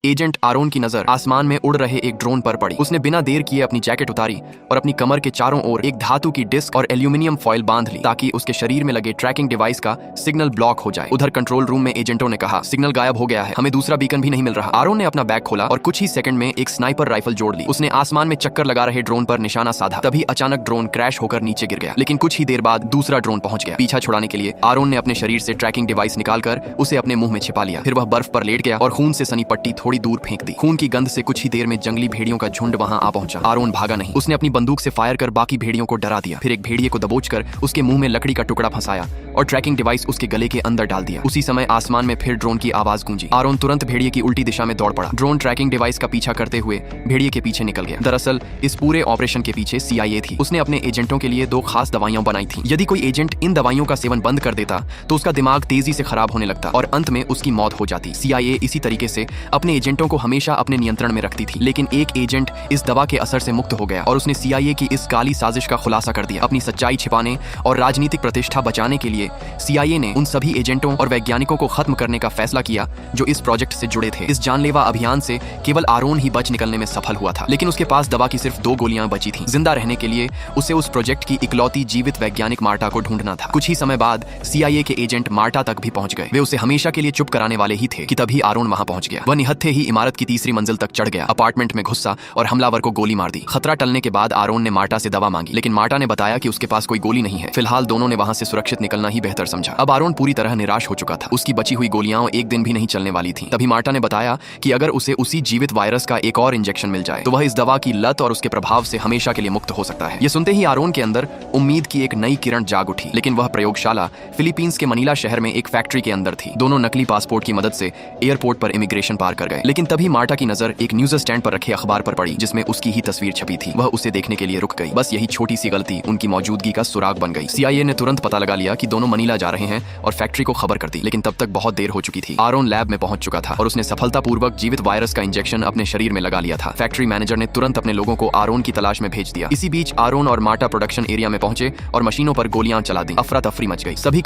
Agent Aron की नजर आसमान में उड़ रहे एक ड्रोन पर पड़ी। उसने बिना देर किए अपनी जैकेट उतारी और अपनी कमर के चारों ओर एक धातु की डिस्क और एल्यूमिनियम फॉइल बांध ली ताकि उसके शरीर में लगे ट्रैकिंग डिवाइस का सिग्नल ब्लॉक हो जाए। उधर कंट्रोल रूम में एजेंटों ने कहा, सिग्नल गायब हो गया है, हमें दूसरा बीकन भी नहीं मिल रहा। आरोन ने अपना बैग खोला और कुछ ही सेकंड में एक स्नाइपर राइफल जोड़ ली। उसने आसमान में चक्कर लगा रहे ड्रोन पर निशाना साधा। तभी अचानक ड्रोन क्रैश होकर नीचे गिर गया, लेकिन कुछ ही देर बाद दूसरा ड्रोन पहुंच गया। पीछा छुड़ाने के लिए आरोन ने अपने शरीर से ट्रैकिंग डिवाइस निकालकर उसे अपने मुंह में छिपा लिया। फिर वह बर्फ पर लेट गया और खून से सनी पट्टी थोड़ी दूर फेंक दी। खून की गंध से कुछ ही देर में जंगली भेड़ियों का झुंड वहां आ पहुंचा। आरोन भागा नहीं, उसने अपनी बंदूक से फायर कर बाकी भेड़ियों को डरा दिया। फिर एक भेड़िए को दबोचकर उसके मुंह में लकड़ी का टुकड़ा फंसाया और ट्रैकिंग डिवाइस उसके गले के अंदर डाल दिया। उसी समय आसमान में फिर ड्रोन की आवाज गूंजी। आरोन तुरंत भेड़िए की उल्टी दिशा में दौड़ पड़ा। ड्रोन ट्रैकिंग डिवाइस का पीछा करते हुए भेड़िए के पीछे निकल गया। दरअसल इस पूरे ऑपरेशन के पीछे CIA थी। उसने अपने एजेंटों के लिए 2 खास दवाइयां बनाई थी। यदि कोई एजेंट इन दवाइयों का सेवन बंद कर देता तो उसका दिमाग तेजी से खराब होने लगता और अंत में उसकी मौत हो जाती। CIA इसी तरीके से अपने एजेंटों को हमेशा अपने नियंत्रण में रखती थी। लेकिन एक एजेंट इस दवा के असर से मुक्त हो गया और उसने CIA की इस काली साजिश का खुलासा कर दिया। अपनी सच्चाई छिपाने और राजनीतिक प्रतिष्ठा बचाने के लिए CIA ने उन सभी एजेंटों और वैज्ञानिकों को खत्म करने का फैसला किया जो इस प्रोजेक्ट से जुड़े थे। इस जानलेवा अभियान से केवल आरोन ही बच निकलने में सफल हुआ था, लेकिन उसके पास दवा की सिर्फ 2 गोलियां बची थीं। जिंदा रहने के लिए उसे उस प्रोजेक्ट की इकलौती जीवित वैज्ञानिक मार्टा को ढूंढना था। कुछ ही समय बाद CIA के एजेंट मार्टा तक भी पहुंच गए। वे उसे हमेशा के लिए चुप कराने वाले ही थे कि तभी आरोन वहां पहुंच गया। वह निहत्थे ही इमारत की 3री मंजिल तक चढ़ गया, अपार्टमेंट में घुसा और हमलावर को गोली मार दी। खतरा टलने के बाद आरोन ने मार्टा से दवा मांगी, लेकिन मार्टा ने बताया कि उसके पास कोई गोली नहीं है। फिलहाल दोनों ने वहां से सुरक्षित निकलना ही बेहतर समझा। अब आरोन पूरी तरह निराश हो चुका था। उसकी बची हुई गोलियां एक दिन भी नहीं चलने वाली थी। तभी मार्टा ने बताया कि अगर उसे उसी जीवित वायरस का एक और इंजेक्शन मिल जाए तो वह इस दवा की लत और उसके प्रभाव से हमेशा के लिए मुक्त हो सकता है। यह सुनते ही आरोन के अंदर उम्मीद की एक नई किरण जाग उठी। लेकिन वह प्रयोगशाला फिलीपींस के मनीला शहर में एक फैक्ट्री के अंदर थी। दोनों नकली पासपोर्ट की मदद से एयरपोर्ट पर इमिग्रेशन पार कर गए। लेकिन तभी मार्टा की नजर एक न्यूज स्टैंड पर रखे अखबार पर पड़ी जिसमें उसकी ही तस्वीर छपी थी। वह उसे देखने के लिए रुक गई। बस यही छोटी सी गलती उनकी मौजूदगी का सुराग बन गई। CIA ने तुरंत पता लगा लिया कि दोनों मनीला जा रहे हैं और फैक्ट्री को खबर कर दी। लेकिन तब तक बहुत देर हो चुकी थी। आरोन लैब में पहुंच चुका था और उसने सफलतापूर्वक जीवित वायरस का इंजेक्शन अपने शरीर में लगा लिया था। फैक्ट्री मैनेजर ने तुरंत अपने लोगों को आरोन की तलाश में भेज दिया। इसी बीच आरोन और मार्टा प्रोडक्शन एरिया में पहुंचे और मशीनों पर गोलियां चला दी। अफरा तफरी मच गई। सभी